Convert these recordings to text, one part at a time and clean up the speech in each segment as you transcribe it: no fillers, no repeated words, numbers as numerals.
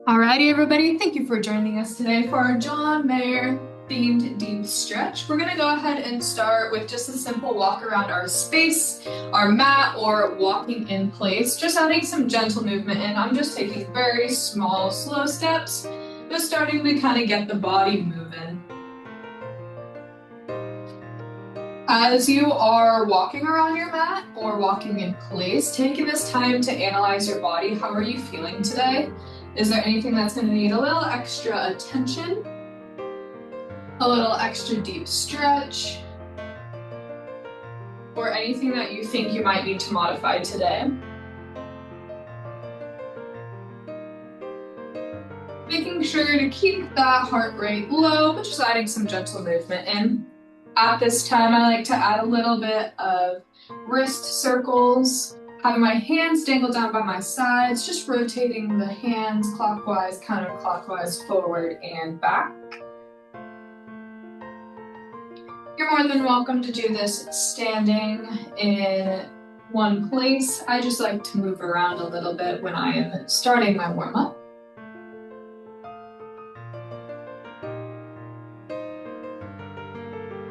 Alrighty, everybody, thank you for joining us today for our John Mayer themed deep stretch. We're gonna go ahead and start with just a simple walk around our space, our mat, or walking in place, just adding some gentle movement in. I'm just taking very small, slow steps, just starting to kind of get the body moving. As you are walking around your mat or walking in place, taking this time to analyze your body. How are you feeling today? Is there anything that's going to need a little extra attention? A little extra deep stretch? Or anything that you think you might need to modify today? Making sure to keep that heart rate low, but just adding some gentle movement in. At this time, I like to add a little bit of wrist circles, having my hands dangle down by my sides, just rotating the hands clockwise, counterclockwise, forward and back. You're more than welcome to do this standing in one place. I just like to move around a little bit when I am starting my warm-up.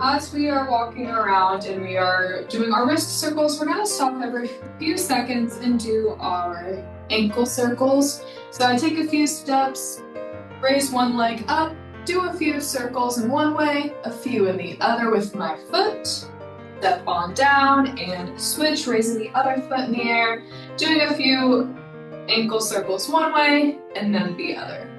As we are walking around and we are doing our wrist circles, we're gonna stop every few seconds and do our ankle circles. So I take a few steps, raise one leg up, do a few circles in one way, a few in the other with my foot, step on down and switch, raising the other foot in the air, doing a few ankle circles one way and then the other.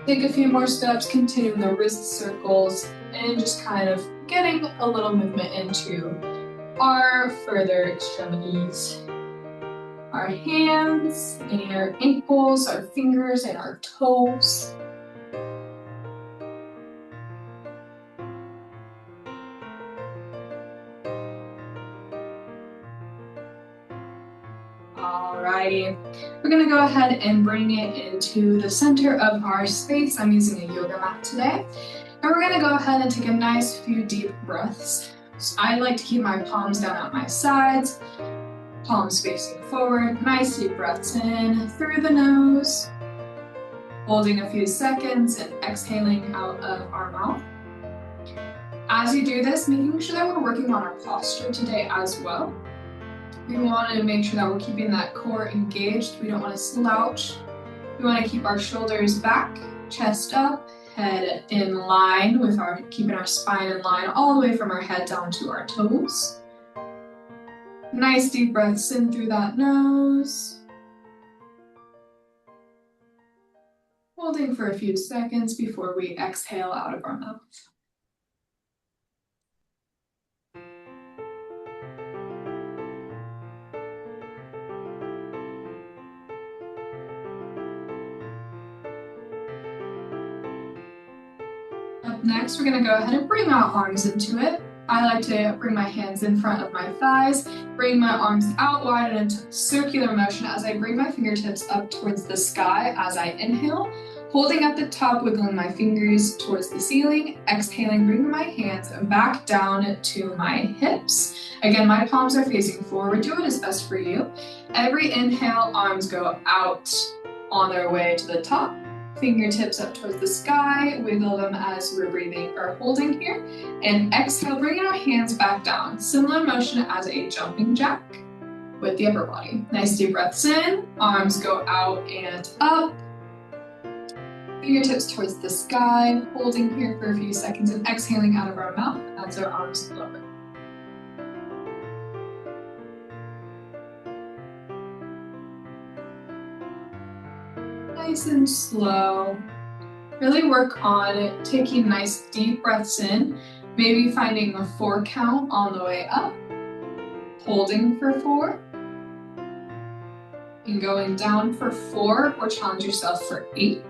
Take a few more steps, continuing the wrist circles, and just kind of getting a little movement into our further extremities. Our hands and our ankles, our fingers and our toes. Alrighty, we're gonna go ahead and bring it into the center of our space. I'm using a yoga mat today. And we're gonna go ahead and take a nice few deep breaths. So I like to keep my palms down at my sides, palms facing forward. Nice deep breaths in through the nose, holding a few seconds and exhaling out of our mouth. As you do this, making sure that we're working on our posture today as well. We want to make sure that we're keeping that core engaged. We don't want to slouch. We want to keep our shoulders back, chest up, head in line with keeping our spine in line all the way from our head down to our toes. Nice deep breaths in through that nose. Holding for a few seconds before we exhale out of our mouth. Up next, we're going to go ahead and bring our arms into it. I like to bring my hands in front of my thighs, bring my arms out wide in a circular motion as I bring my fingertips up towards the sky as I inhale, holding at the top, wiggling my fingers towards the ceiling, exhaling, bringing my hands back down to my hips. Again, my palms are facing forward. Do what is best for you. Every inhale, arms go out on their way to the top. Fingertips up towards the sky, wiggle them as we're breathing or holding here. And exhale, bringing our hands back down. Similar motion as a jumping jack with the upper body. Nice deep breaths in, arms go out and up. Fingertips towards the sky, holding here for a few seconds and exhaling out of our mouth as our arms lower. Nice and slow. Really work on taking nice deep breaths in, maybe finding a 4 count on the way up, holding for 4, and going down for 4 or challenge yourself for 8.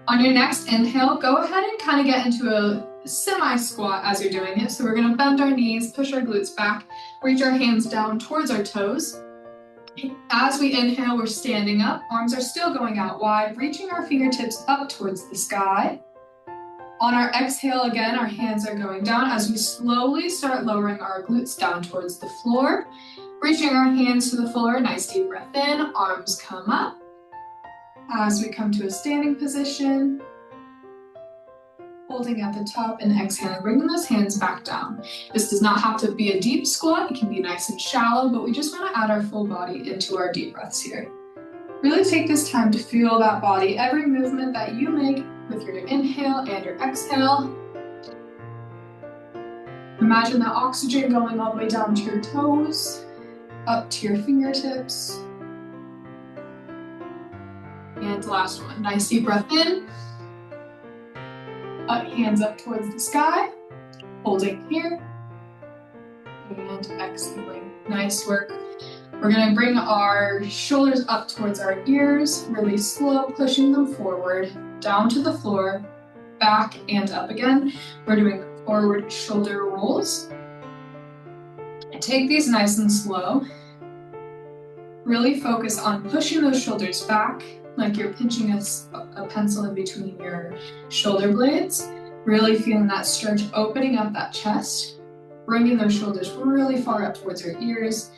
On your next inhale, go ahead and kind of get into a semi-squat as you're doing it. So we're going to bend our knees, push our glutes back, reach our hands down towards our toes. As we inhale, we're standing up. Arms are still going out wide, reaching our fingertips up towards the sky. On our exhale, again, our hands are going down as we slowly start lowering our glutes down towards the floor. Reaching our hands to the floor, nice deep breath in, arms come up. As we come to a standing position, holding at the top and exhaling, bringing those hands back down. This does not have to be a deep squat, it can be nice and shallow, but we just want to add our full body into our deep breaths here. Really take this time to feel that body, every movement that you make with your inhale and your exhale. Imagine that oxygen going all the way down to your toes, up to your fingertips. And last one, nice deep breath in. Up, hands up towards the sky, holding here, and exhaling. Nice work. We're gonna bring our shoulders up towards our ears, really slow, pushing them forward, down to the floor, back and up again. We're doing forward shoulder rolls. Take these nice and slow. Really focus on pushing those shoulders back, like you're pinching a pencil in between your shoulder blades. Really feeling that stretch, opening up that chest, bringing those shoulders really far up towards your ears.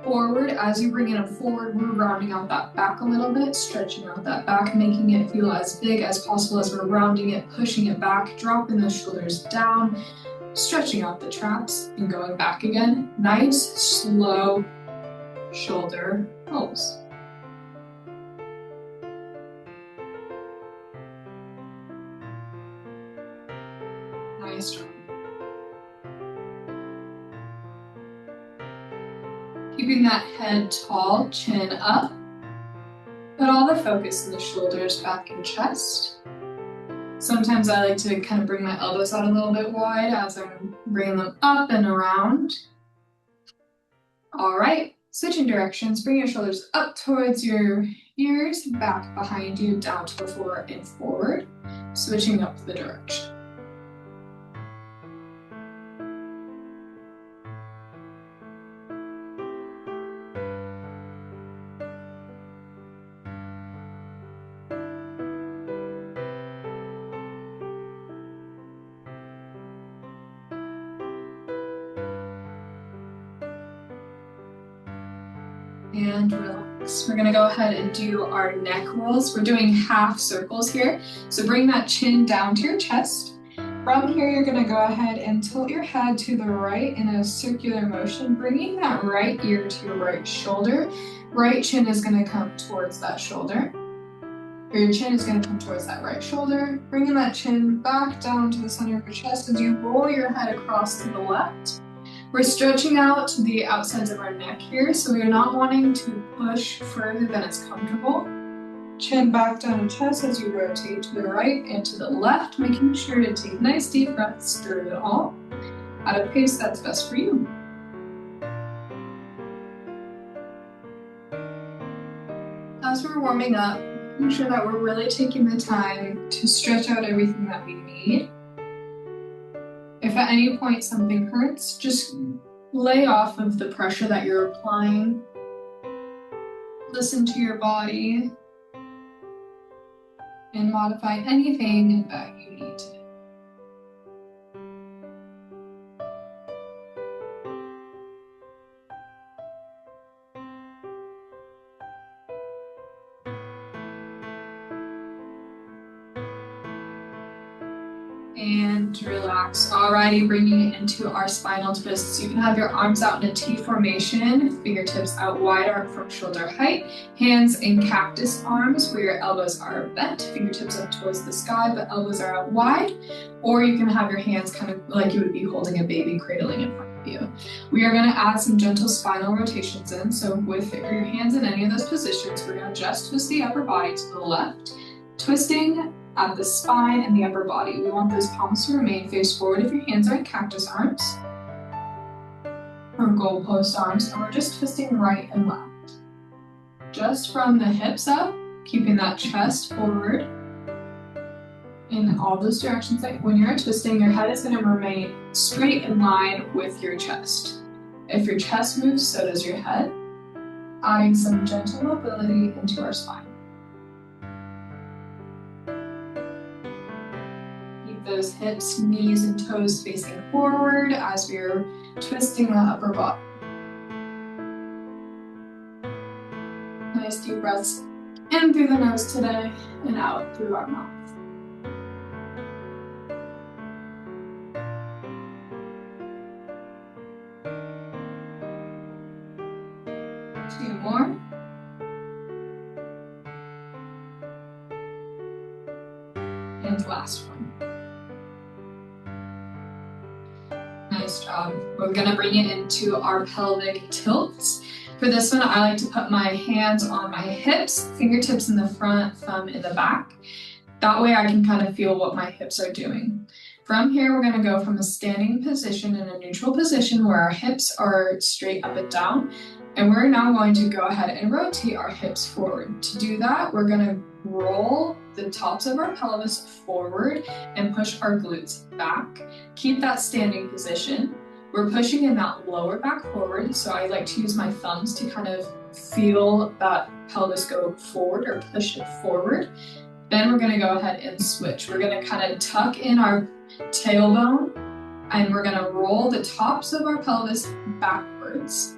Forward, as you bring them forward, we're rounding out that back a little bit, stretching out that back, making it feel as big as possible as we're rounding it, pushing it back, dropping those shoulders down, stretching out the traps, and going back again. Nice, slow shoulder rolls. Nice job. Keeping that head tall, chin up. Put all the focus in the shoulders, back and chest. Sometimes I like to kind of bring my elbows out a little bit wide as I'm bringing them up and around. All right, switching directions. Bring your shoulders up towards your ears, back behind you, down to the floor and forward. Switching up the direction. And relax. We're gonna go ahead and do our neck rolls. We're doing half circles here. So bring that chin down to your chest. From here, you're gonna go ahead and tilt your head to the right in a circular motion, bringing that right ear to your right shoulder. Right chin is gonna come towards that shoulder. Or your chin is gonna come towards that right shoulder. Bringing that chin back down to the center of your chest as you roll your head across to the left. We're stretching out the outsides of our neck here, so we're not wanting to push further than it's comfortable. Chin back down to chest as you rotate to the right and to the left, making sure to take nice deep breaths through it all at a pace that's best for you. As we're warming up, making sure that we're really taking the time to stretch out everything that we need. If at any point something hurts, just lay off of the pressure that you're applying. Listen to your body and modify anything that you need to. And relax. Alrighty, bringing it into our spinal twists. So you can have your arms out in a T formation, fingertips out wide arc from shoulder height, hands in cactus arms where your elbows are bent, fingertips up towards the sky, but elbows are out wide. Or you can have your hands kind of like you would be holding a baby cradling in front of you. We are going to add some gentle spinal rotations in. So with your hands in any of those positions, we're going to just twist the upper body to the left, twisting at the spine and the upper body. We want those palms to remain face forward if your hands are in cactus arms or goalpost arms, and we're just twisting right and left. Just from the hips up, keeping that chest forward in all those directions. Like when you're twisting, your head is going to remain straight in line with your chest. If your chest moves, so does your head, adding some gentle mobility into our spine. Those hips, knees, and toes facing forward as we're twisting the upper body. Nice deep breaths in through the nose today and out through our mouth. 2 more. And last one. Nice job. We're gonna bring it into our pelvic tilts. For this one, I like to put my hands on my hips, fingertips in the front, thumb in the back. That way I can kind of feel what my hips are doing. From here, we're gonna go from a standing position in a neutral position where our hips are straight up and down. And we're now going to go ahead and rotate our hips forward. To do that, we're gonna roll the tops of our pelvis forward and push our glutes back. Keep that standing position. We're pushing in that lower back forward, so I like to use my thumbs to kind of feel that pelvis go forward or push it forward. Then we're gonna go ahead and switch. We're gonna kind of tuck in our tailbone and we're gonna roll the tops of our pelvis backwards.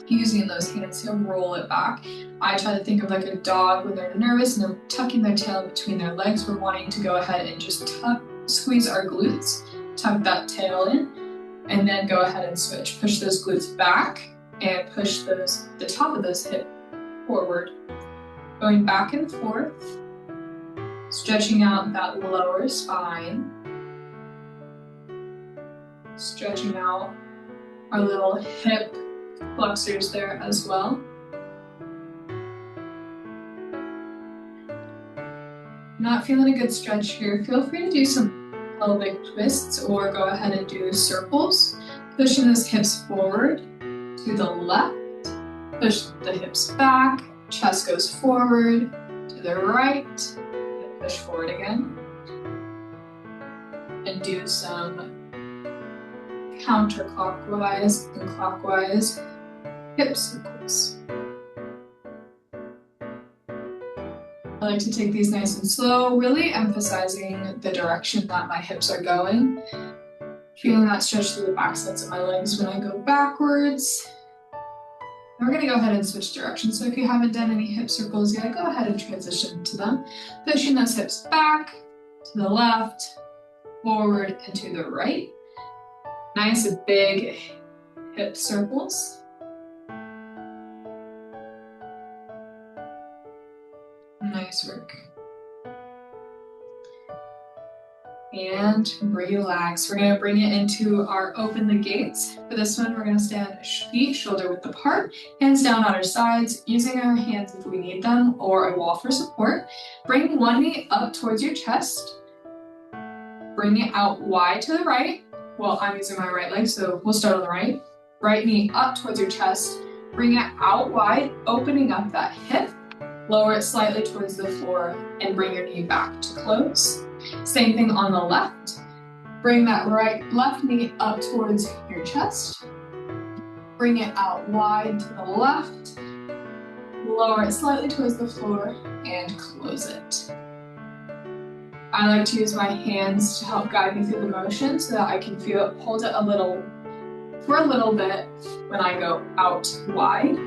Using those hands to roll it back. I try to think of like a dog when they're nervous and they're tucking their tail between their legs. We're wanting to go ahead and just squeeze our glutes, tuck that tail in, and then go ahead and switch. Push those glutes back and push the top of those hips forward. Going back and forth, stretching out that lower spine, stretching out our little hip flexors there as well. Not feeling a good stretch here, feel free to do some pelvic twists or go ahead and do circles. Pushing those hips forward to the left, push the hips back, chest goes forward to the right, and push forward again. And do some counterclockwise and clockwise hip circles. I like to take these nice and slow, really emphasizing the direction that my hips are going. Feeling that stretch through the back sides of my legs when I go backwards. And we're gonna go ahead and switch directions. So if you haven't done any hip circles yet, go ahead and transition to them. Pushing those hips back, to the left, forward, and to the right. Nice big hip circles. Nice work. And relax. We're gonna bring it into our open the gates. For this one, we're gonna stand feet shoulder width apart, hands down on our sides, using our hands if we need them, or a wall for support. Bring one knee up towards your chest. Bring it out wide to the right. Well, I'm using my right leg, so we'll start on the right. Right knee up towards your chest. Bring it out wide, opening up that hip. Lower it slightly towards the floor and bring your knee back to close. Same thing on the left. Bring that left knee up towards your chest. Bring it out wide to the left. Lower it slightly towards the floor and close it. I like to use my hands to help guide me through the motion so that I can hold it for a little bit when I go out wide.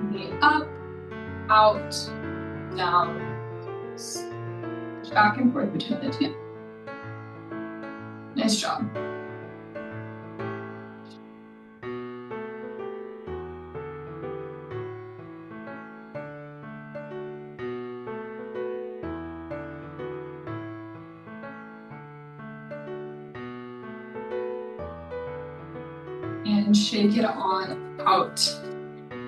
Knee up, out, down, back and forth between the two. Nice job. And shake it on out.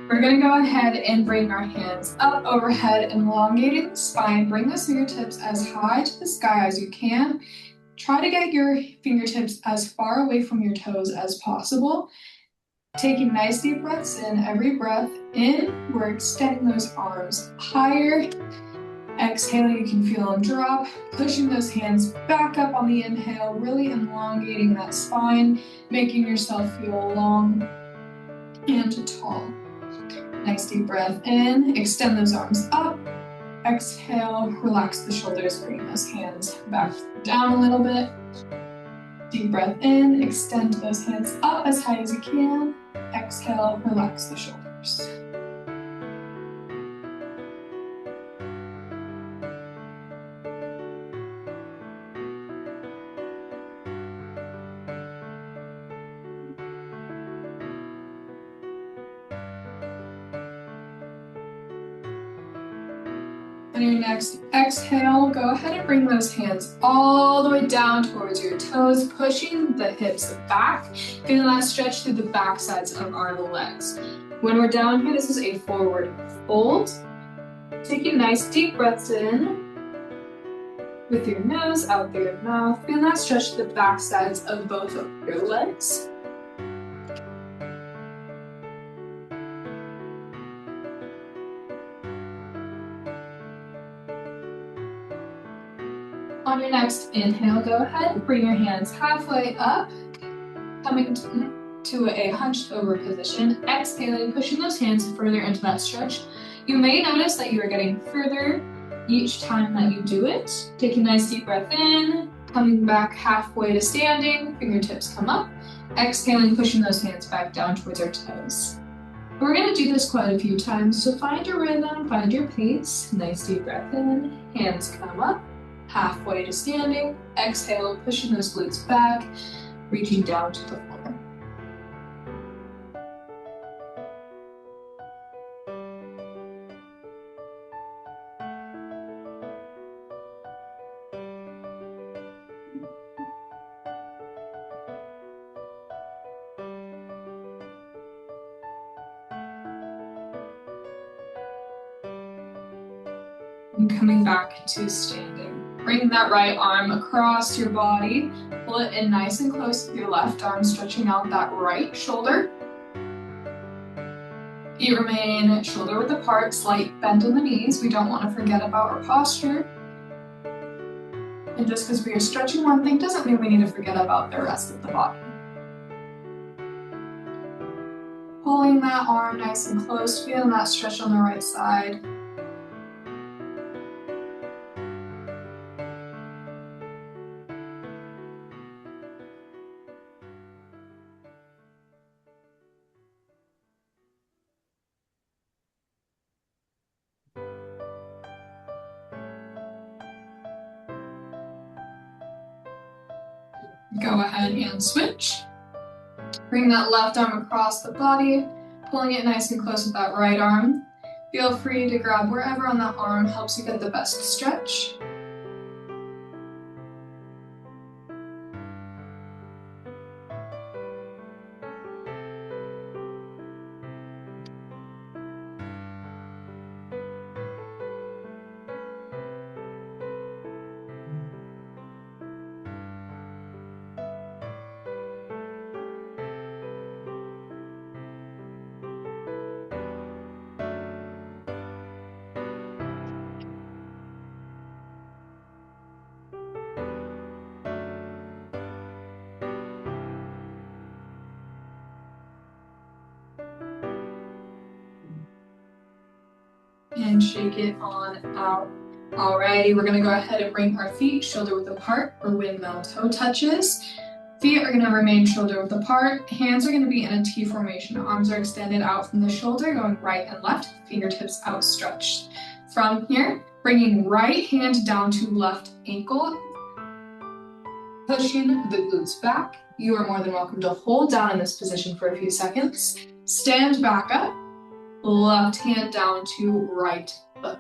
We're gonna go ahead and bring our hands up overhead, elongating the spine. Bring those fingertips as high to the sky as you can. Try to get your fingertips as far away from your toes as possible. Taking nice deep breaths in. Every breath in, we're extending those arms higher. Exhale, you can feel them drop. Pushing those hands back up on the inhale, really elongating that spine, making yourself feel long and tall. Nice deep breath in, extend those arms up. Exhale, relax the shoulders, bring those hands back down a little bit. Deep breath in, extend those hands up as high as you can. Exhale, relax the shoulders. On your next exhale, go ahead and bring those hands all the way down towards your toes, pushing the hips back, feeling that stretch through the back sides of our legs. When we're down here, this is a forward fold. Taking nice deep breaths in with your nose, out through your mouth, feeling that stretch through the back sides of both of your legs. On your next inhale, go ahead and bring your hands halfway up, coming to a hunched over position. Exhaling, pushing those hands further into that stretch. You may notice that you are getting further each time that you do it. Taking a nice deep breath in, coming back halfway to standing, fingertips come up. Exhaling, pushing those hands back down towards our toes. We're going to do this quite a few times, so find your rhythm, find your pace. Nice deep breath in, hands come up. Halfway to standing, exhale, pushing those glutes back, reaching down to the floor. And coming back to standing. Bring that right arm across your body, pull it in nice and close with your left arm, stretching out that right shoulder. Feet remain shoulder width apart, slight bend in the knees. We don't want to forget about our posture. And just because we are stretching one thing doesn't mean we need to forget about the rest of the body. Pulling that arm nice and close, feeling that stretch on the right side. Go ahead and switch. Bring that left arm across the body, pulling it nice and close with that right arm. Feel free to grab wherever on that arm helps you get the best stretch. And shake it on out. Alrighty, we're gonna go ahead and bring our feet shoulder width apart for windmill toe touches. Feet are gonna remain shoulder width apart. Hands are gonna be in a T formation. Arms are extended out from the shoulder, going right and left, fingertips outstretched. From here, bringing right hand down to left ankle, pushing the glutes back. You are more than welcome to hold down in this position for a few seconds. Stand back up. Left hand down to right foot.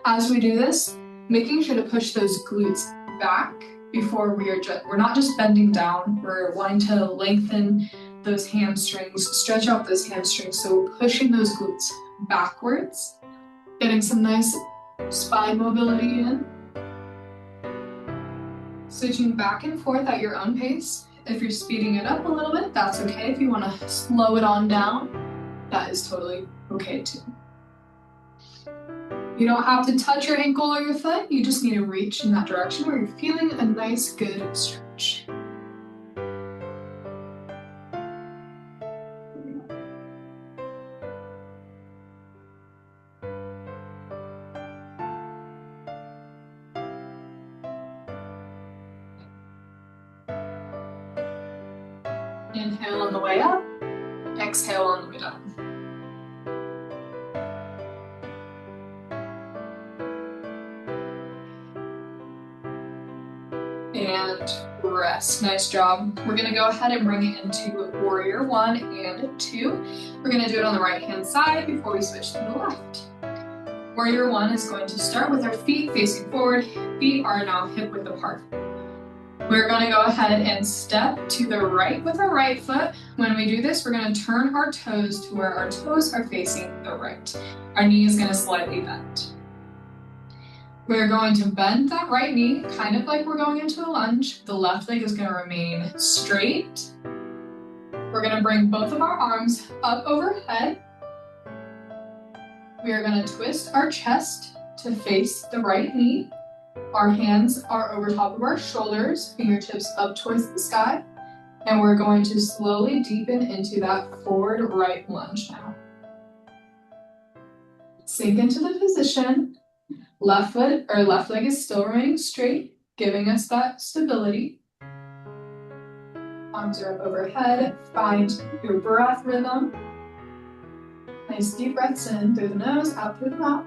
As we do this, making sure to push those glutes back before we're not just bending down, we're wanting to lengthen those hamstrings, stretch out those hamstrings, so pushing those glutes backwards, getting some nice spine mobility in. Switching back and forth at your own pace. If you're speeding it up a little bit, that's okay. If you want to slow it on down, that is totally okay too. You don't have to touch your ankle or your foot, you just need to reach in that direction where you're feeling a nice, good stretch. Inhale on the way up, exhale on the way down. And rest. Nice job. We're gonna go ahead and bring it into warrior 1 and 2. We're gonna do it on the right hand side before we switch to the left. Warrior 1 is going to start with our feet facing forward. Feet are now hip width apart. We're gonna go ahead and step to the right with our right foot. When we do this, we're gonna turn our toes to where our toes are facing the right. Our knee is gonna slightly bend. We're going to bend that right knee, kind of like we're going into a lunge. The left leg is gonna remain straight. We're gonna bring both of our arms up overhead. We are gonna twist our chest to face the right knee. Our hands are over top of our shoulders, fingertips up towards the sky. And we're going to slowly deepen into that forward right lunge now. Sink into the position. Left foot or left leg is still remaining straight, giving us that stability. Arms are up overhead. Find your breath rhythm. Nice deep breaths in through the nose, out through the mouth.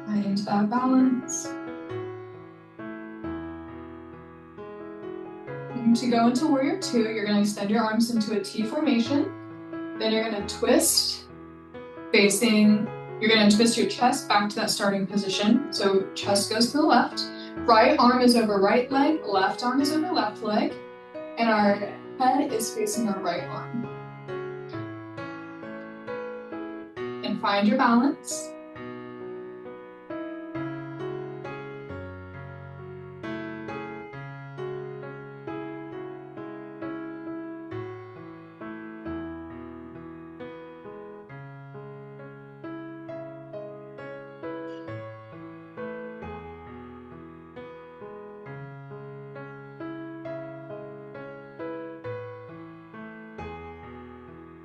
Find that balance. And to go into warrior 2, you're going to extend your arms into a T formation. Then you're going to twist facing, you're going to twist your chest back to that starting position. So chest goes to the left. Right arm is over right leg, left arm is over left leg. And our head is facing our right arm. And find your balance.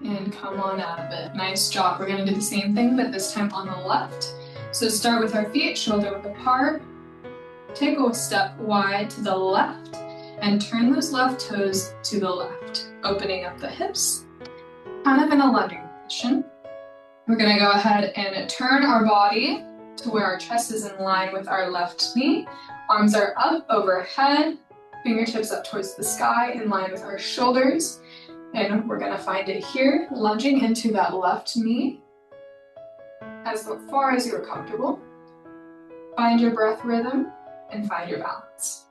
And come on out of it. Nice job. We're gonna do the same thing, but this time on the left. So start with our feet shoulder width apart. Take a step wide to the left and turn those left toes to the left, opening up the hips, kind of in a lunging position. We're gonna go ahead and turn our body to where our chest is in line with our left knee. Arms are up overhead, fingertips up towards the sky in line with our shoulders. And we're gonna find it here, lunging into that left knee as far as you're comfortable. Find your breath rhythm and find your balance.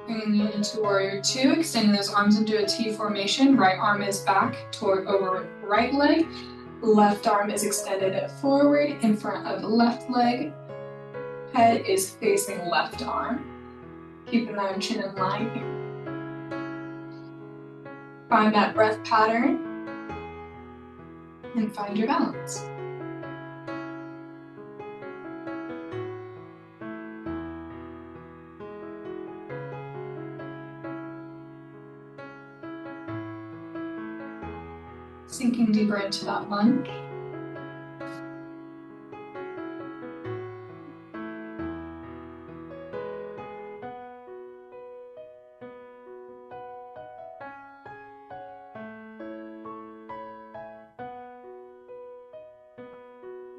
Bringing it into warrior 2, extending those arms into a T formation. Right arm is back toward over right leg. Left arm is extended forward in front of the left leg. Head is facing left arm. Keeping that chin in line here. Find that breath pattern and find your balance. Sinking deeper into that lunge.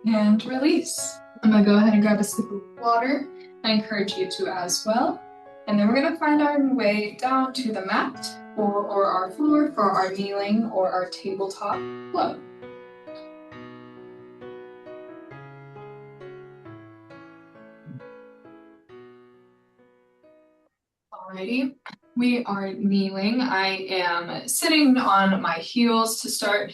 And release. I'm gonna go ahead and grab a sip of water. I encourage you to as well. And then we're gonna find our way down to the mat or our floor for our kneeling or our tabletop flow. Alrighty, we are kneeling. I am sitting on my heels to start.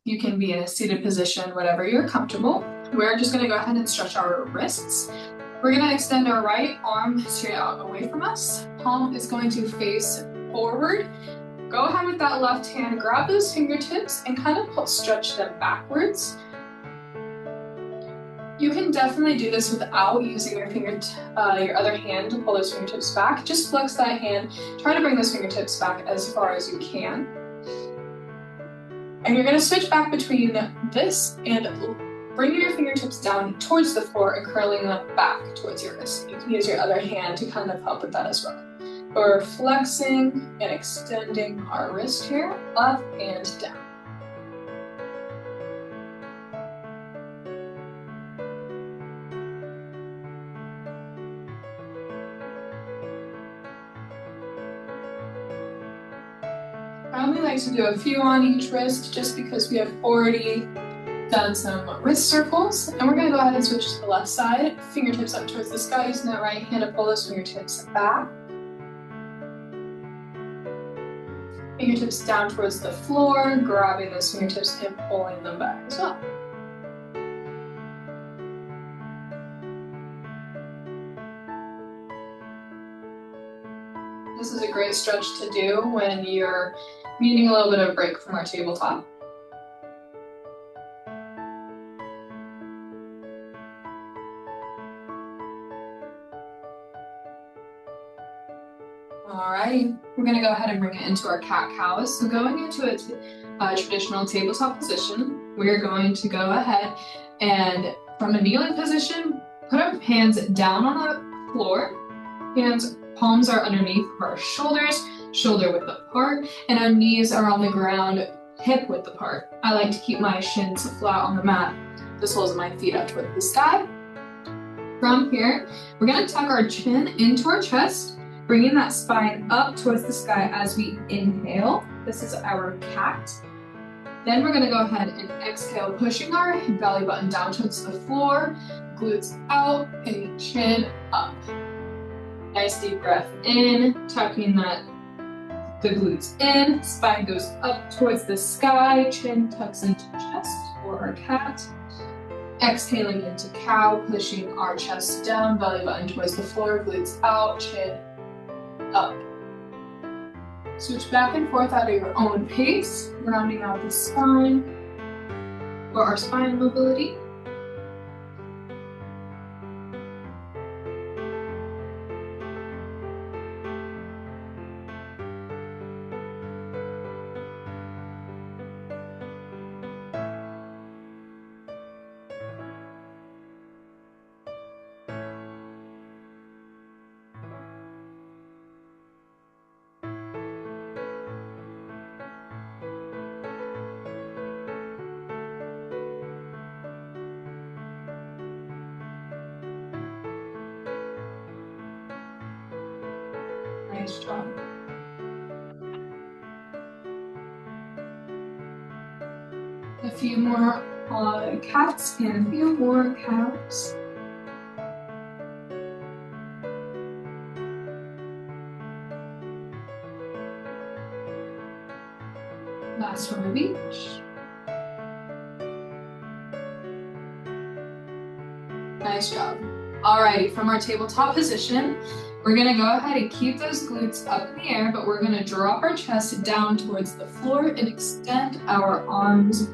You can be in a seated position, whatever you're comfortable. We're just gonna go ahead and stretch our wrists. We're gonna extend our right arm straight out away from us. Palm is going to face forward. Go ahead with that left hand, grab those fingertips and kind of stretch them backwards. You can definitely do this without using your other hand to pull those fingertips back. Just flex that hand, try to bring those fingertips back as far as you can. And you're gonna switch back between this and bringing your fingertips down towards the floor and curling them back towards your wrist. You can use your other hand to kind of help with that as well. We're flexing and extending our wrist here, up and down. I only like to do a few on each wrist just because we have already done some wrist circles. And we're gonna go ahead and switch to the left side. Fingertips up towards the sky, using that right hand to pull those fingertips back. Fingertips down towards the floor, grabbing those fingertips and pulling them back as well. This is a great stretch to do when you're needing a little bit of a break from our tabletop. Alrighty, we're gonna go ahead and bring it into our cat-cows. So going into a traditional tabletop position, we're going to go ahead and from a kneeling position, put our hands down on the floor. Palms are underneath our shoulders, shoulder width apart, and our knees are on the ground, hip width apart. I like to keep my shins flat on the mat, the soles of my feet up toward the sky. From here, we're gonna tuck our chin into our chest, bringing that spine up towards the sky as we inhale. This is our cat. Then we're gonna go ahead and exhale, pushing our belly button down towards the floor, glutes out, and chin up. Nice deep breath in, tucking the glutes in, spine goes up towards the sky, chin tucks into chest for our cat. Exhaling into cow, pushing our chest down, belly button towards the floor, glutes out, chin up. Switch back and forth at your own pace, rounding out the spine for our spine mobility. Nice job. A few more cats and a few more cows. Last one of each. Nice job. Alrighty, from our tabletop position, we're gonna go ahead and keep those glutes up in the air, but we're gonna drop our chest down towards the floor and extend our arms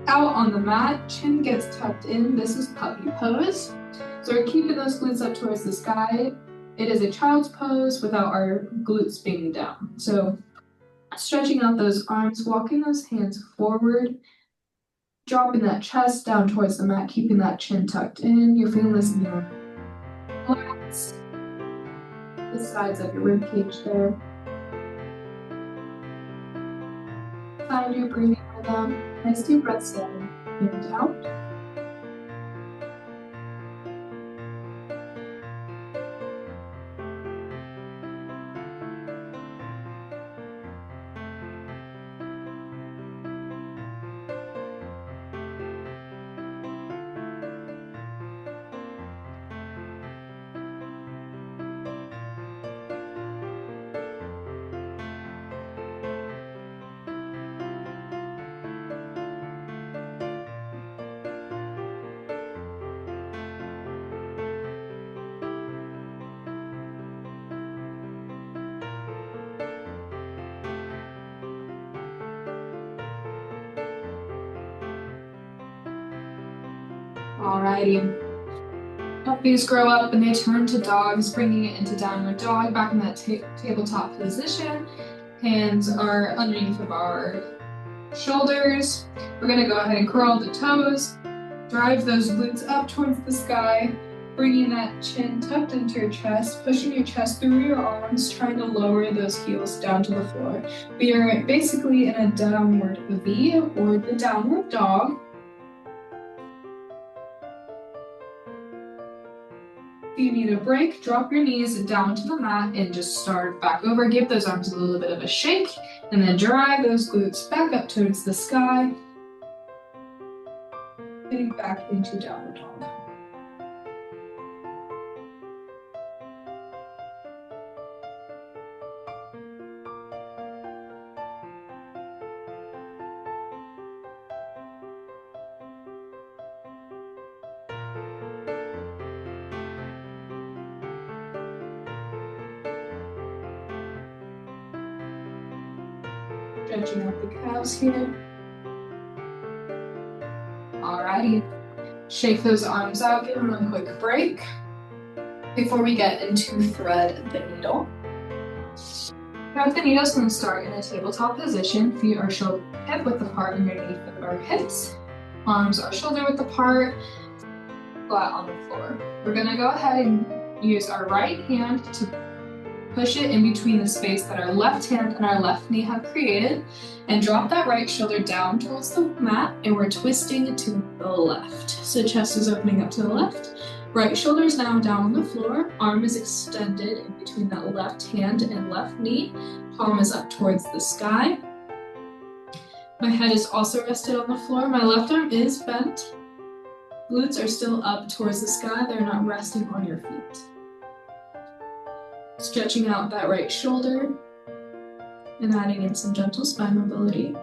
out on the mat. Chin gets tucked in. This is puppy pose. So we're keeping those glutes up towards the sky. It is a child's pose without our glutes being down. So stretching out those arms, walking those hands forward, dropping that chest down towards the mat, keeping that chin tucked in. You're feeling this in your lats, the sides of your rib cage there. Find your breathing rhythm. Nice deep breaths in and out. Alrighty. Puppies grow up and they turn to dogs, bringing it into downward dog, back in that tabletop position. Hands are underneath of our shoulders. We're gonna go ahead and curl the toes, drive those glutes up towards the sky, bringing that chin tucked into your chest, pushing your chest through your arms, trying to lower those heels down to the floor. We are basically in a downward V or the downward dog. If you need a break, drop your knees down to the mat and just start back over. Give those arms a little bit of a shake and then drive those glutes back up towards the sky. Getting back into downward dog. Stretching out the calves here. Alrighty. Shake those arms out, give them a quick break before we get into thread the needle. Thread the needle is going to start in a tabletop position. Feet are shoulder hip width apart underneath of our hips. Arms are shoulder width apart, flat on the floor. We're going to go ahead and use our right hand to push it in between the space that our left hand and our left knee have created, and drop that right shoulder down towards the mat, and we're twisting to the left. So chest is opening up to the left. Right shoulder is now down on the floor. Arm is extended in between that left hand and left knee. Palm is up towards the sky. My head is also rested on the floor. My left arm is bent. Glutes are still up towards the sky. They're not resting on your feet. Stretching out that right shoulder and adding in some gentle spine mobility.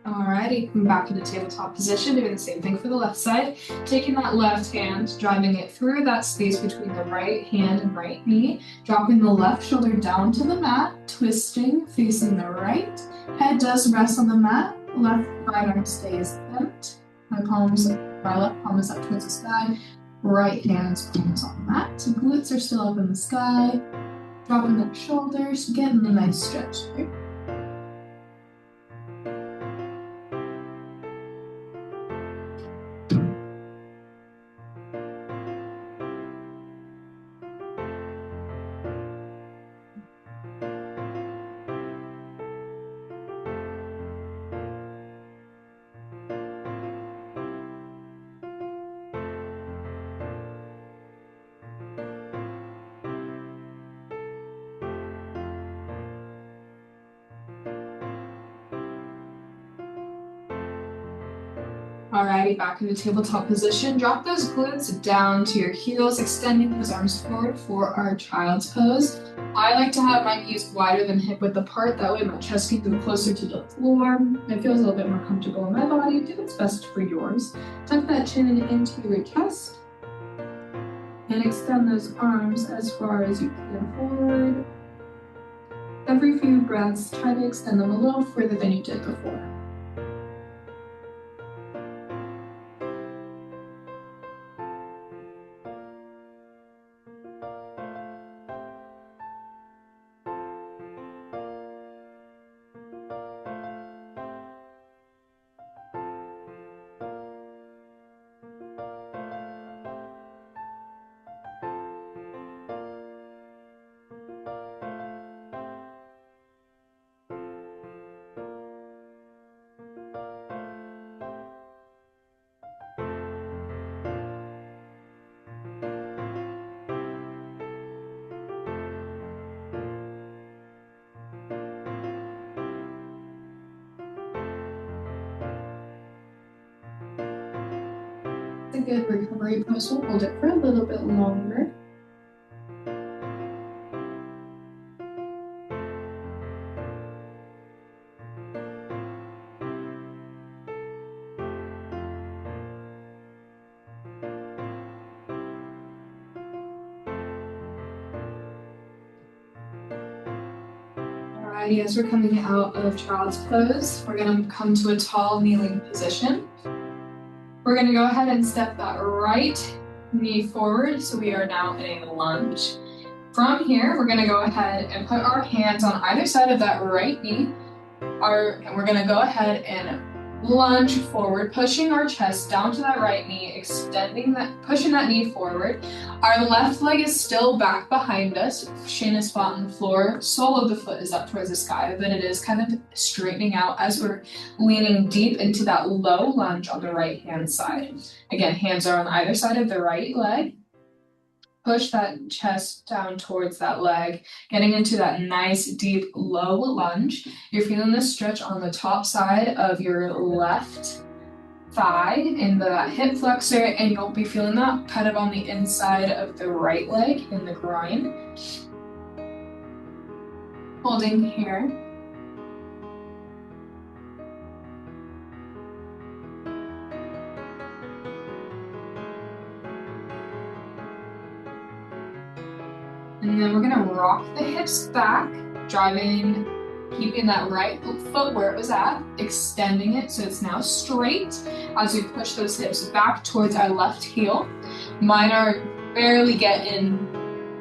Alrighty, come back to the tabletop position, doing the same thing for the left side. Taking that left hand, driving it through that space between the right hand and right knee, dropping the left shoulder down to the mat, twisting, facing the right. Head does rest on the mat, left right arm stays bent. My left palm is up towards the sky, right hand's palm is on the mat. Glutes are still up in the sky, dropping the shoulders, getting a nice stretch here. Alrighty, back in the tabletop position. Drop those glutes down to your heels, extending those arms forward for our child's pose. I like to have my knees wider than hip width apart. That way my chest can go closer to the floor. It feels a little bit more comfortable in my body. Do what's best for yours. Tuck that chin into your chest and extend those arms as far as you can forward. Every few breaths, try to extend them a little further than you did before. a good recovery pose. We'll hold it for a little bit longer. Alrighty, as we're coming out of child's pose, we're going to come to a tall kneeling position. We're going to go ahead and step that right knee forward, so we are now in a lunge. From here, we're going to go ahead and put our hands on either side of that right knee, and we're going to go ahead and lunge forward, pushing our chest down to that right knee, pushing that knee forward. Our left leg is still back behind us, shin is flat on the floor, sole of the foot is up towards the sky, but it is kind of straightening out as we're leaning deep into that low lunge on the right hand side. Again, hands are on either side of the right leg. Push that chest down towards that leg, getting into that nice, deep, low lunge. You're feeling this stretch on the top side of your left thigh in the hip flexor, and you'll be feeling that kind of on the inside of the right leg in the groin. Holding here. And then we're gonna rock the hips back, keeping that right foot where it was at, extending it so it's now straight as we push those hips back towards our left heel. Mine are barely getting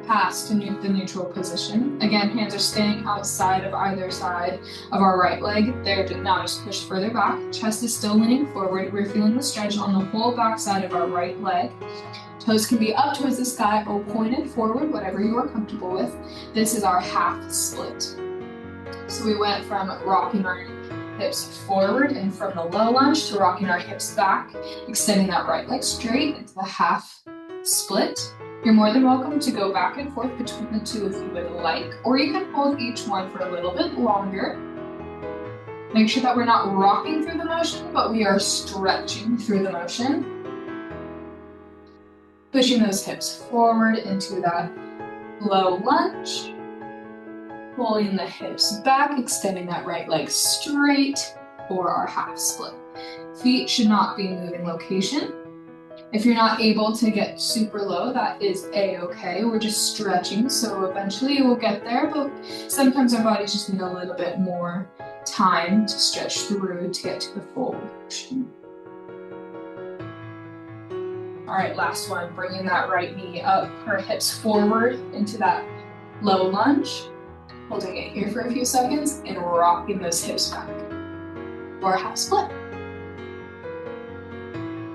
past the neutral position. Again, hands are staying outside of either side of our right leg. They're now just pushed further back. Chest is still leaning forward. We're feeling the stretch on the whole back side of our right leg. Toes can be up towards the sky or pointed forward, whatever you are comfortable with. This is our half split. So we went from rocking our hips forward and from the low lunge to rocking our hips back, extending that right leg straight into the half split. You're more than welcome to go back and forth between the two if you would like, or you can hold each one for a little bit longer. Make sure that we're not rocking through the motion, but we are stretching through the motion. Pushing those hips forward into that low lunge. Pulling the hips back, extending that right leg straight for our half split. Feet should not be moving location. If you're not able to get super low, that is a-okay. We're just stretching, so eventually we'll get there, but sometimes our bodies just need a little bit more time to stretch through to get to the full motion. All right, last one, bringing that right knee up, our hips forward into that low lunge. Holding it here for a few seconds and rocking those hips back for a half split.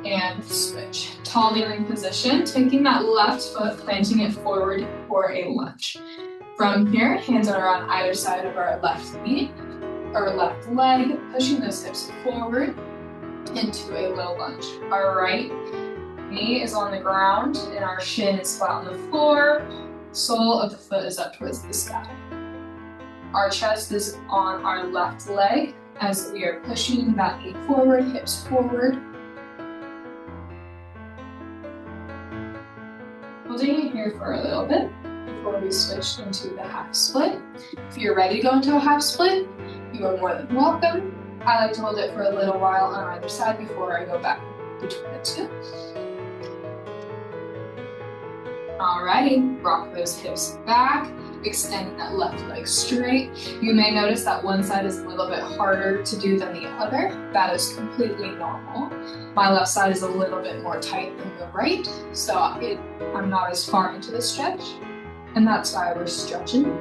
And switch. Tall kneeling position, taking that left foot, planting it forward for a lunge. From here, hands are on either side of our left knee, or left leg, pushing those hips forward into a low lunge. Our right knee is on the ground and our shin is flat on the floor. Sole of the foot is up towards the sky. Our chest is on our left leg as we are pushing that knee forward, hips forward. Holding it here for a little bit before we switch into the half split. If you're ready to go into a half split, you are more than welcome. I like to hold it for a little while on either side before I go back between the two. Alrighty, rock those hips back, extending that left leg straight. You may notice that one side is a little bit harder to do than the other. That is completely normal. My left side is a little bit more tight than the right, so I'm not as far into the stretch, and that's why we're stretching.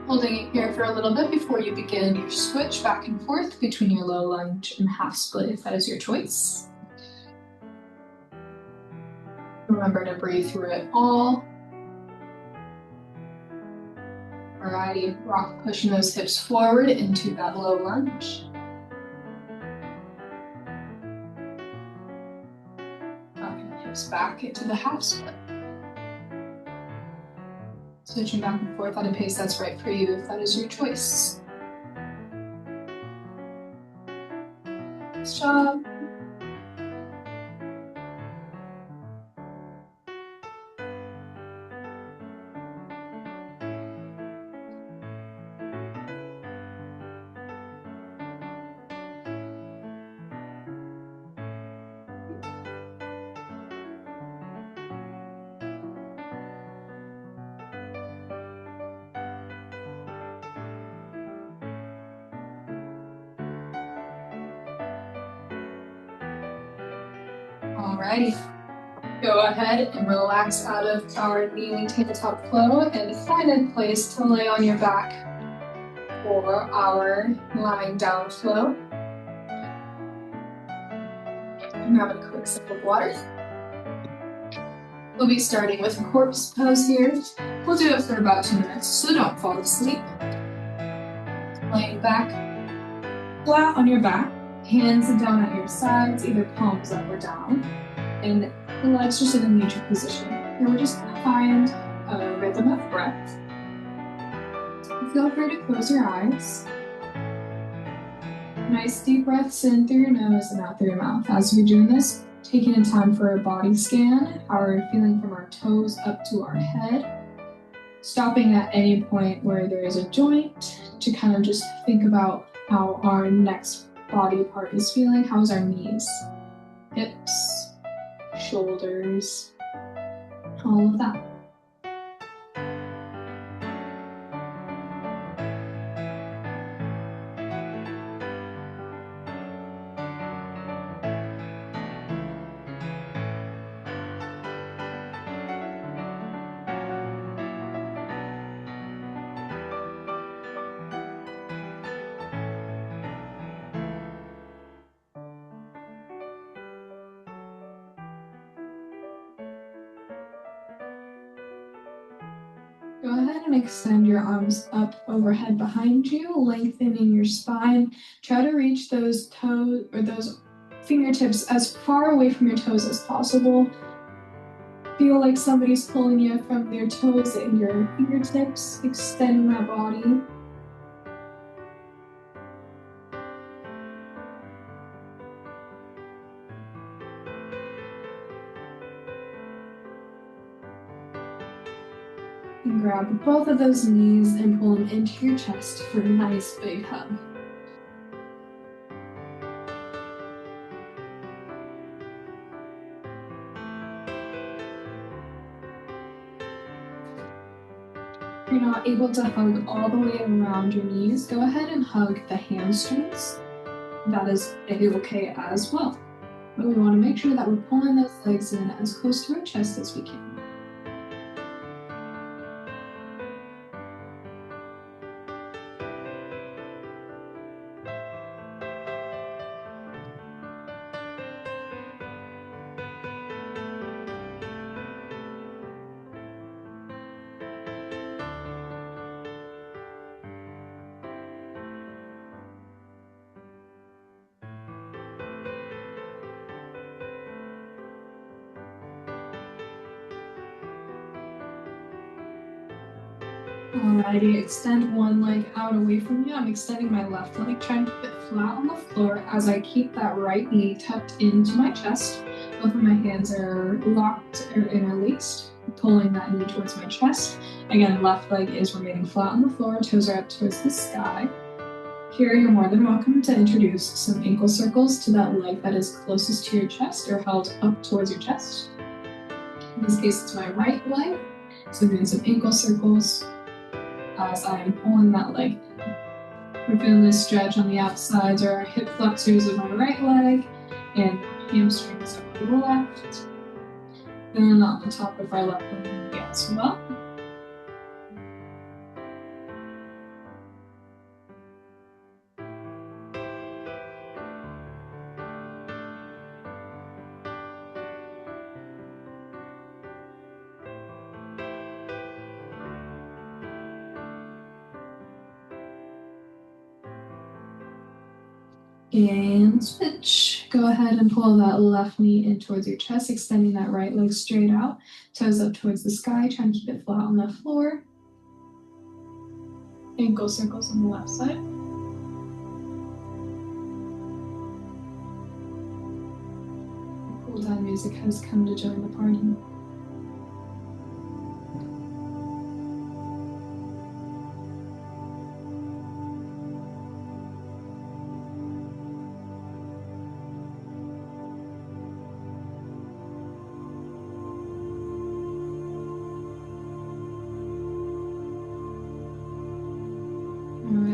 Holding it here for a little bit before you begin your switch back and forth between your low lunge and half split if that is your choice. Remember to breathe through it all. Alrighty, rock pushing those hips forward into that low lunge. Rocking the hips back into the half split. Switching back and forth at a pace that's right for you if that is your choice. Nice job. Alrighty. Go ahead and relax out of our kneeling tabletop flow and find a place to lay on your back for our lying down flow. Grab a quick sip of water. We'll be starting with corpse pose here. We'll do it for about 2 minutes, so don't fall asleep. Laying back, flat on your back, hands down at your sides, either palms up or down, and the legs just in a neutral position. And we're just gonna find a rhythm of breath. Feel free to close your eyes. Nice deep breaths in through your nose and out through your mouth. As we're doing this, taking a time for a body scan, how we're feeling from our toes up to our head. Stopping at any point where there is a joint to kind of just think about how our next body part is feeling. How's our knees, hips, shoulders, all of that. Go ahead and extend your arms up overhead behind you, lengthening your spine. Try to reach those toes or those fingertips as far away from your toes as possible. Feel like somebody's pulling you from their toes and your fingertips, extending that body. And grab both of those knees and pull them into your chest for a nice big hug. If you're not able to hug all the way around your knees, go ahead and hug the hamstrings. That is okay as well. But we want to make sure that we're pulling those legs in as close to our chest as we can. Alrighty, extend one leg out away from you. I'm extending my left leg, trying to keep it flat on the floor as I keep that right knee tucked into my chest. Both of my hands are locked or interlaced, pulling that knee towards my chest. Again, left leg is remaining flat on the floor, toes are up towards the sky. Here, you're more than welcome to introduce some ankle circles to that leg that is closest to your chest or held up towards your chest. In this case, it's my right leg, so I'm doing some ankle circles as I'm pulling that leg in. We're feeling this stretch on the outsides or hip flexors of my right leg and hamstrings of the left. Then on the top of our left leg as well. And switch. Go ahead and pull that left knee in towards your chest, extending that right leg straight out. Toes up towards the sky, trying to keep it flat on the floor. Ankle circles on the left side. Cool down music has come to join the party.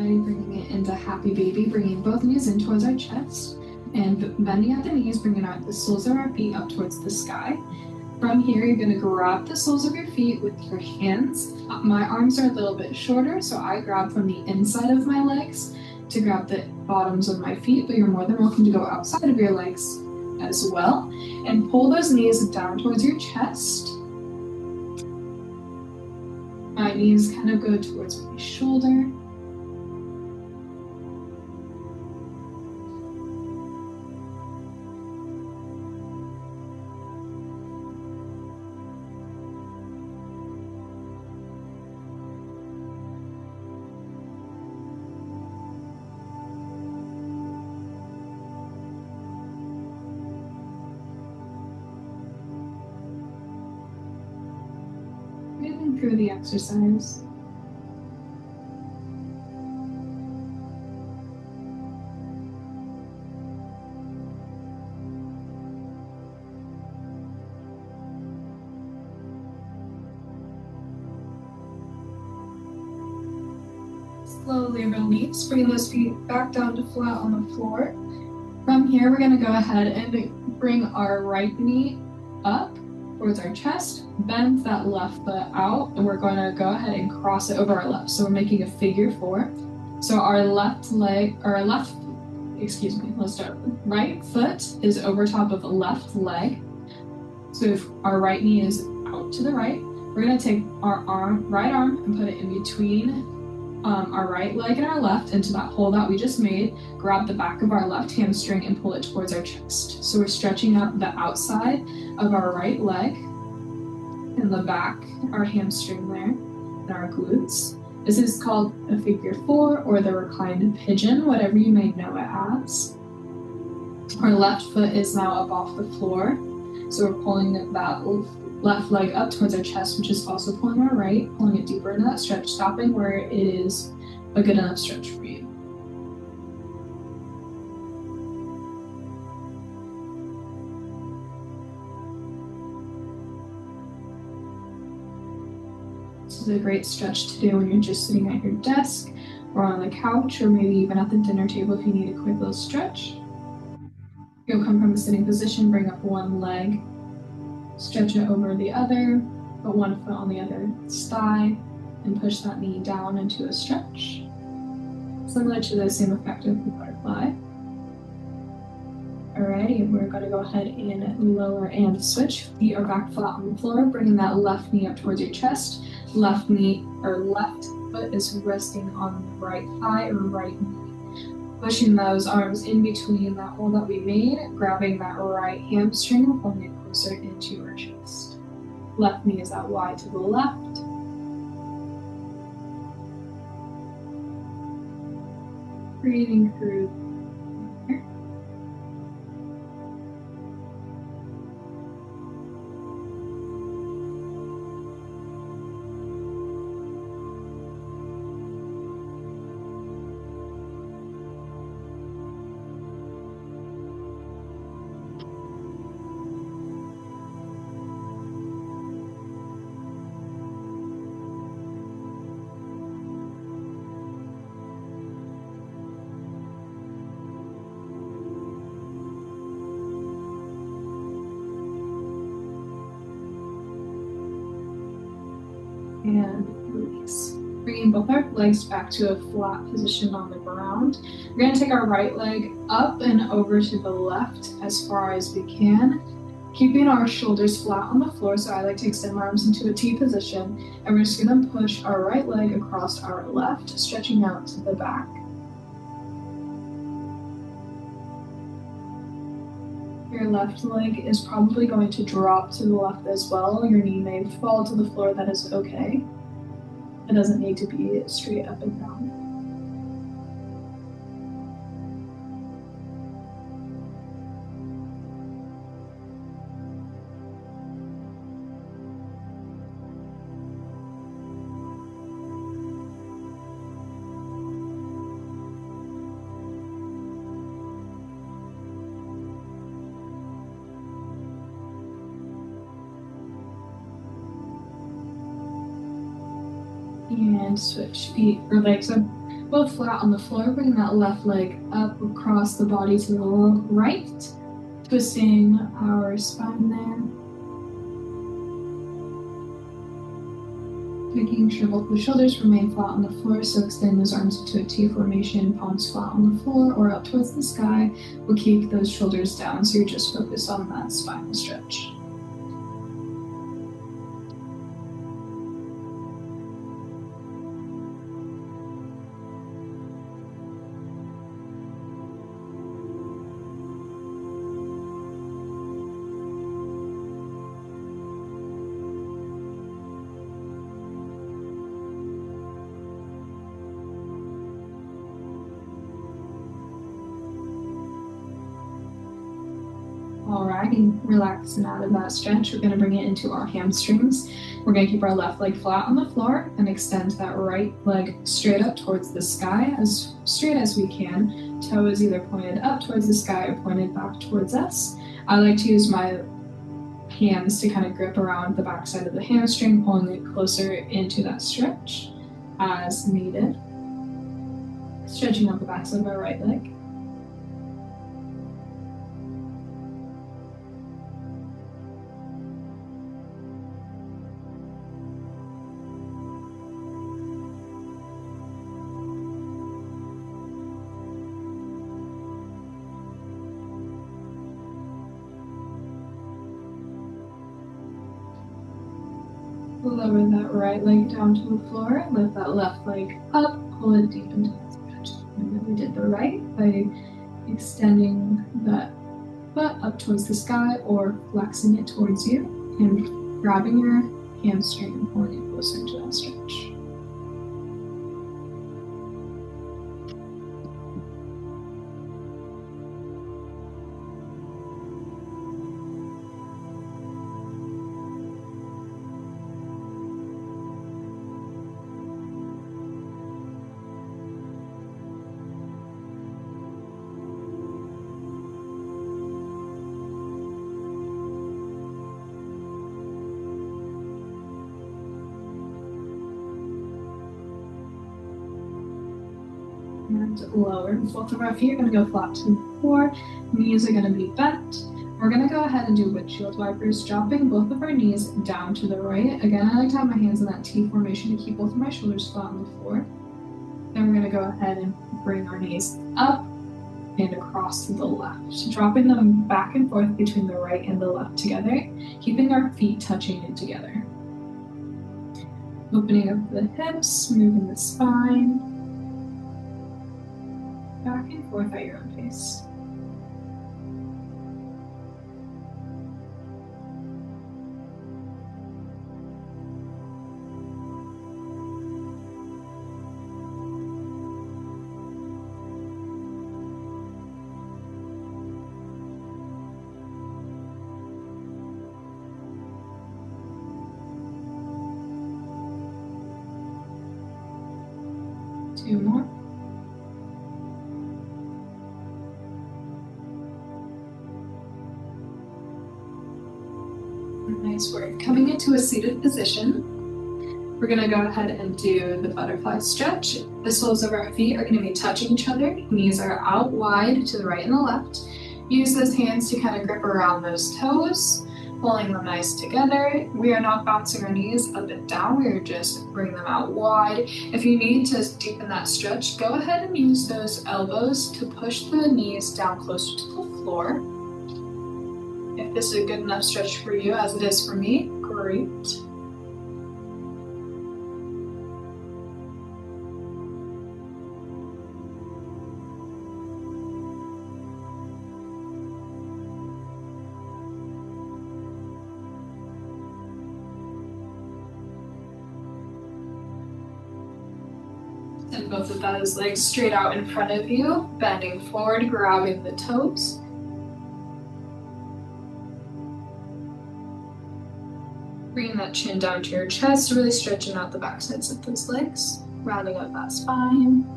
Bringing it into happy baby, bringing both knees in towards our chest. and bending at the knees, bringing out the soles of our feet up towards the sky. From here, you're going to grab the soles of your feet with your hands. My arms are a little bit shorter, so I grab from the inside of my legs to grab the bottoms of my feet, but you're more than welcome to go outside of your legs as well. And pull those knees down towards your chest. My knees kind of go towards my shoulder. Breathing through the exercise. Slowly release, bring those feet back down to flat on the floor. From here, we're going to go ahead and bring our right knee up towards our chest, bend that left foot out, and we're going to go ahead and cross it over our left. So we're making a figure 4. So our right foot is over top of the left leg. So if our right knee is out to the right, we're going to take our right arm and put it in between our right leg and our left into that hole that we just made. Grab the back of our left hamstring and pull it towards our chest. So we're stretching out the outside of our right leg and the back, our hamstring there, and our glutes. This is called a figure 4 or the reclined pigeon, whatever you may know it as. Our left foot is now up off the floor. So we're pulling that left leg up towards our chest, which is also pulling our right, pulling it deeper into that stretch, stopping where it is a good enough stretch for you. This is a great stretch to do when you're just sitting at your desk or on the couch or maybe even at the dinner table if you need a quick little stretch. You'll come from a sitting position, bring up one leg, stretch it over the other, put one foot on the other thigh, and push that knee down into a stretch. Similar to the same effect of the butterfly. Alrighty, we're going to go ahead and lower and switch. Feet are back flat on the floor, bringing that left knee up towards your chest. Left foot is resting on the right thigh or right knee. Pushing those arms in between that hole that we made, grabbing that right hamstring and pulling it closer into our chest. Left knee is out wide to the left. Breathing through here. And release. Bringing both our legs back to a flat position on the ground. We're going to take our right leg up and over to the left as far as we can, keeping our shoulders flat on the floor. So I like to extend my arms into a T position, and we're just going to push our right leg across our left, stretching out to the back. Your left leg is probably going to drop to the left as well. Your knee may fall to the floor, that is okay. It doesn't need to be straight up and down. And switch feet or legs up both flat on the floor. Bring that left leg up across the body to the right, twisting our spine there. Making sure both the shoulders remain flat on the floor, so extend those arms into a T formation, palms flat on the floor or up towards the sky. We'll keep those shoulders down, so you're just focused on that spinal stretch. Alrighty, relaxing out of that stretch. We're gonna bring it into our hamstrings. We're gonna keep our left leg flat on the floor and extend that right leg straight up towards the sky, as straight as we can. Toe is either pointed up towards the sky or pointed back towards us. I like to use my hands to kind of grip around the backside of the hamstring, pulling it closer into that stretch as needed. Stretching out the backside of our right leg. Lower that right leg down to the floor, lift that left leg up, pull it deep into the stretch. And then we did the right by extending that butt up towards the sky or flexing it towards you and grabbing your hamstring and pulling it closer into that stretch. And lower. Both of our feet are going to go flat to the floor. Knees are going to be bent. We're going to go ahead and do windshield wipers, dropping both of our knees down to the right. Again, I like to have my hands in that T formation to keep both of my shoulders flat on the floor. Then we're going to go ahead and bring our knees up and across to the left, dropping them back and forth between the right and the left together, keeping our feet touching it together. Opening up the hips, moving the spine, back and forth at your own pace. Two more. Nice work. Coming into a seated position, we're going to go ahead and do the butterfly stretch. The soles of our feet are going to be touching each other. Knees are out wide to the right and the left. Use those hands to kind of grip around those toes, pulling them nice together. We are not bouncing our knees up and down. We are just bringing them out wide. If you need to deepen that stretch, go ahead and use those elbows to push the knees down closer to the floor. If this is a good enough stretch for you, as it is for me, great. And both of those legs straight out in front of you, bending forward, grabbing the toes. Bringing that chin down to your chest, really stretching out the back sides of those legs, rounding out that spine.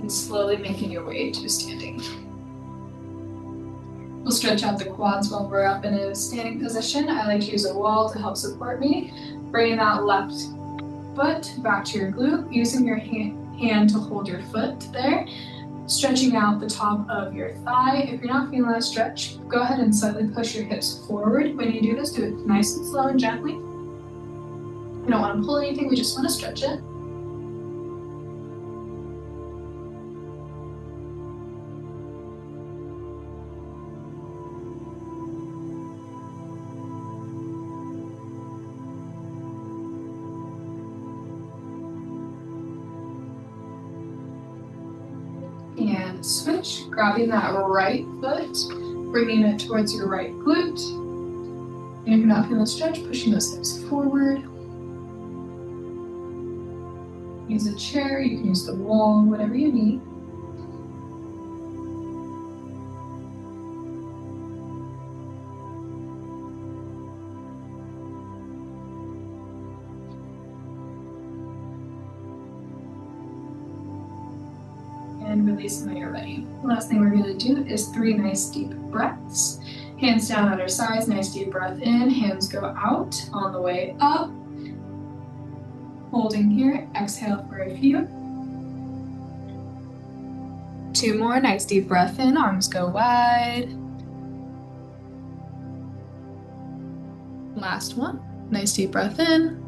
and slowly making your way to standing. We'll stretch out the quads while we're up in a standing position. I like to use a wall to help support me. Bringing that left foot back to your glute, using your hand to hold your foot there. Stretching out the top of your thigh. If you're not feeling that stretch, go ahead and slightly push your hips forward. When you do this, do it nice and slow and gently. We don't want to pull anything, we just want to stretch it. And switch, grabbing that right foot, bringing it towards your right glute. And if you're not feeling the stretch, pushing those hips forward. Use a chair, you can use the wall, whatever you need. And release when you're ready. Last thing we're going to do is 3 nice deep breaths. Hands down at our sides, nice deep breath in, hands go out on the way up. Holding here, exhale for a few. 2 more, nice deep breath in, arms go wide. Last one, nice deep breath in.